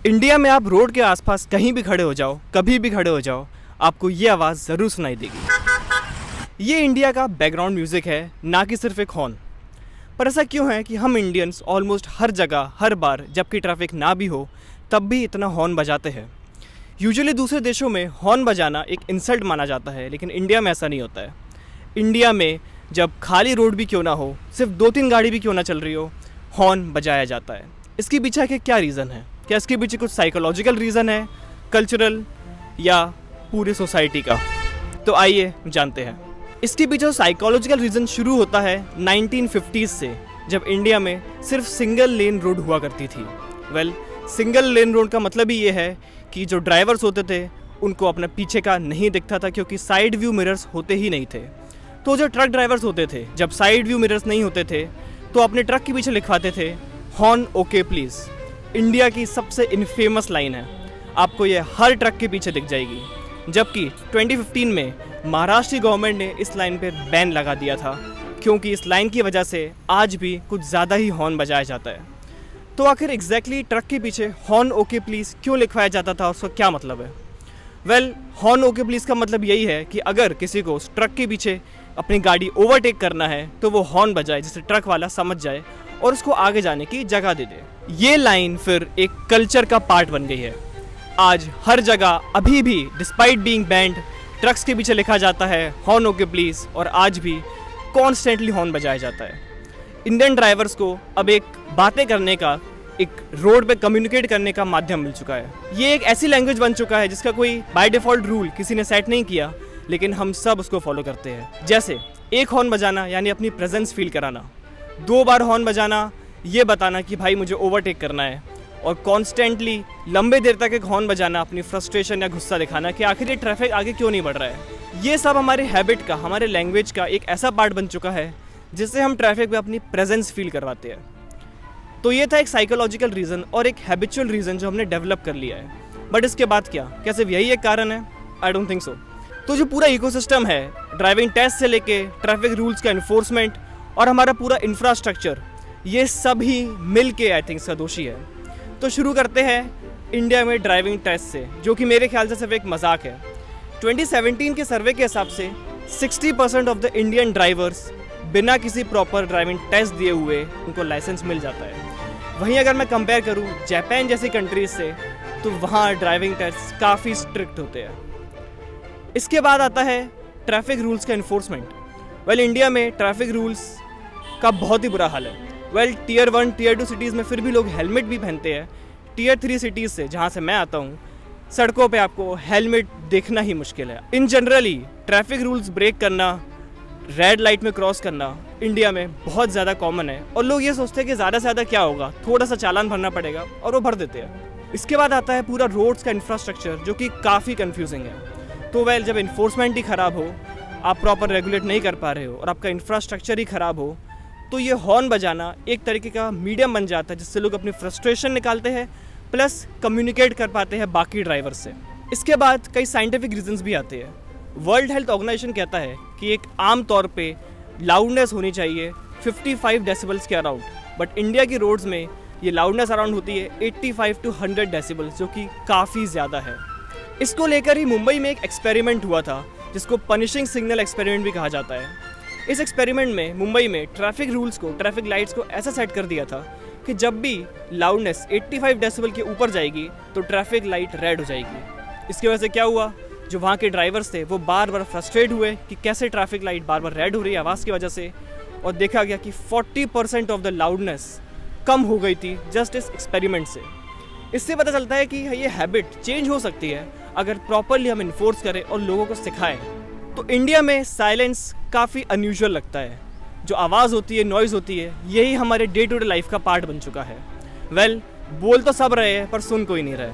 India में आप road के आसपास कहीं भी खड़े हो जाओ, कभी भी खड़े हो जाओ, आपको ये आवाज़ ज़रूर सुनाई देगी। ये इंडिया का बैकग्राउंड म्यूज़िक है, ना कि सिर्फ एक हॉर्न। पर ऐसा क्यों है कि हम इंडियंस ऑलमोस्ट हर जगह, हर बार जबकि ट्रैफिक ना भी हो तब भी इतना हॉर्न बजाते हैं। यूजुअली दूसरे देशों में हॉर्न बजाना एक इंसल्ट माना जाता है, लेकिन इंडिया में ऐसा नहीं होता है। इंडिया में जब खाली रोड भी क्यों ना हो, सिर्फ 2-3 गाड़ी भी क्यों ना चल रही हो, हॉर्न बजाया जाता है। इसके पीछे के क्या रीज़न है? क्या इसके पीछे कुछ साइकोलॉजिकल रीज़न है, कल्चरल, या पूरी सोसाइटी का? तो आइए जानते हैं। इसके पीछे साइकोलॉजिकल रीज़न शुरू होता है 1950s से, जब इंडिया में सिर्फ सिंगल लेन रोड हुआ करती थी। सिंगल लेन रोड का मतलब ही ये है कि जो ड्राइवर्स होते थे उनको अपना पीछे का नहीं दिखता था, क्योंकि साइड व्यू मिरर्स होते ही नहीं थे। तो जो ट्रक ड्राइवर्स होते थे, जब साइड व्यू मिरर्स नहीं होते थे तो अपने ट्रक के पीछे लिखवाते थे हॉर्न ओके प्लीज़। इंडिया की सबसे इनफेमस लाइन है, आपको ये हर ट्रक के पीछे दिख जाएगी। जबकि 2015 में महाराष्ट्र की गवर्नमेंट ने इस लाइन पे बैन लगा दिया था, क्योंकि इस लाइन की वजह से आज भी कुछ ज़्यादा ही हॉर्न बजाया जाता है। तो आखिर एग्जैक्टली ट्रक के पीछे हॉर्न ओके प्लीज़ क्यों लिखवाया जाता था, उसका क्या मतलब है? हॉर्न ओके प्लीज़ का मतलब यही है कि अगर किसी को उस ट्रक के पीछे अपनी गाड़ी ओवरटेक करना है तो वो हॉर्न बजाए, जिससे ट्रक वाला समझ जाए और उसको आगे जाने की जगह दे दे। ये लाइन फिर एक कल्चर का पार्ट बन गई है। आज हर जगह अभी भी डिस्पाइट बीइंग बैंड ट्रक्स के पीछे लिखा जाता है हॉर्न ओके प्लीज़, और आज भी कॉन्स्टेंटली हॉर्न बजाया जाता है। इंडियन ड्राइवर्स को अब एक बातें करने का, एक रोड पे कम्युनिकेट करने का माध्यम मिल चुका है। ये एक ऐसी लैंग्वेज बन चुका है जिसका कोई बाय डिफ़ॉल्ट रूल किसी ने सेट नहीं किया, लेकिन हम सब उसको फॉलो करते हैं। जैसे एक हॉर्न बजाना यानी अपनी प्रेजेंस फील कराना, 2 बार हॉर्न बजाना ये बताना कि भाई मुझे ओवरटेक करना है, और कॉन्स्टेंटली लंबे देर तक एक हॉर्न बजाना अपनी फ्रस्ट्रेशन या गुस्सा दिखाना कि आखिर ये ट्रैफिक आगे क्यों नहीं बढ़ रहा है। ये सब हमारे हैबिट का, हमारे लैंग्वेज का एक ऐसा पार्ट बन चुका है जिससे हम ट्रैफिक में अपनी प्रेजेंस फील करवाते हैं। तो ये था एक साइकोलॉजिकल रीज़न और एक हैबिचुअल रीज़न जो हमने डेवलप कर लिया है। बट इसके बाद क्या सिर्फ यही एक कारण है? I don't think so. तो जो पूरा इकोसिस्टम है, ड्राइविंग टेस्ट से लेके ट्रैफिक रूल्स का इन्फोर्समेंट और हमारा पूरा इंफ्रास्ट्रक्चर, ये सब ही मिल के आई थिंक इसका दोषी है। तो शुरू करते हैं इंडिया में ड्राइविंग टेस्ट से, जो कि मेरे ख्याल से सिर्फ एक मजाक है। 2017 के सर्वे के हिसाब से 60% ऑफ द इंडियन ड्राइवर्स बिना किसी प्रॉपर ड्राइविंग टेस्ट दिए हुए उनको लाइसेंस मिल जाता है। वहीं अगर मैं कंपेयर करूं जापान जैसी कंट्रीज से, तो वहाँ ड्राइविंग टेस्ट काफ़ी स्ट्रिक्ट होते हैं। इसके बाद आता है ट्रैफिक रूल्स का इन्फोर्समेंट। इंडिया में ट्रैफिक रूल्स का बहुत ही बुरा हाल है। टियर 1, टियर 2 सिटीज़ में फिर भी लोग हेलमेट भी पहनते हैं। टियर 3 सिटीज़ से, जहाँ से मैं आता हूँ, सड़कों पे आपको हेलमेट देखना ही मुश्किल है। इन जनरली ट्रैफिक रूल्स ब्रेक करना, रेड लाइट में क्रॉस करना इंडिया में बहुत ज़्यादा कॉमन है, और लोग ये सोचते हैं कि ज़्यादा से ज़्यादा क्या होगा, थोड़ा सा चालान भरना पड़ेगा, और वो भर देते हैं। इसके बाद आता है पूरा रोड्स का इंफ्रास्ट्रक्चर, जो कि काफ़ी कन्फ्यूजिंग है। तो जब इन्फोर्समेंट ही ख़राब हो, आप प्रॉपर रेगुलेट नहीं कर पा रहे हो और आपका इंफ्रास्ट्रक्चर ही ख़राब हो, तो ये हॉर्न बजाना एक तरीके का मीडियम बन जाता है जिससे लोग अपनी फ्रस्ट्रेशन निकालते हैं, प्लस कम्युनिकेट कर पाते हैं बाकी ड्राइवर से। इसके बाद कई साइंटिफिक रीजंस भी आते हैं। वर्ल्ड हेल्थ ऑर्गेनाइजेशन कहता है कि एक आम तौर पे लाउडनेस होनी चाहिए 55 डेसिबल्स के अराउंड, बट इंडिया की रोड्स में ये लाउडनेस अराउंड होती है 85 to 100 डेसिबल्स, जो कि काफ़ी ज़्यादा है। इसको लेकर ही मुंबई में एक एक्सपेरिमेंट हुआ था जिसको पनिशिंग सिग्नल एक्सपेरिमेंट भी कहा जाता है। इस एक्सपेरिमेंट में मुंबई में ट्रैफिक रूल्स को, ट्रैफिक लाइट्स को ऐसा सेट कर दिया था कि जब भी लाउडनेस 85 डेसिबल के ऊपर जाएगी तो ट्रैफिक लाइट रेड हो जाएगी। इसकी वजह से क्या हुआ, जो वहाँ के ड्राइवर्स थे वो बार बार फ्रस्ट्रेट हुए कि कैसे ट्रैफिक लाइट बार बार रेड हो रही है आवाज़ की वजह से, और देखा गया कि 40% ऑफ द लाउडनेस कम हो गई थी जस्ट इस एक्सपेरिमेंट से। इससे पता चलता है कि ये हैबिट चेंज हो सकती है अगर प्रॉपरली हम इन्फोर्स करें और लोगों को सिखाएं। तो इंडिया में साइलेंस काफ़ी अनयूजुअल लगता है। जो आवाज़ होती है, नॉइज़ होती है, यही हमारे डे टू डे लाइफ का पार्ट बन चुका है। बोल तो सब रहे हैं पर सुन कोई नहीं रहे।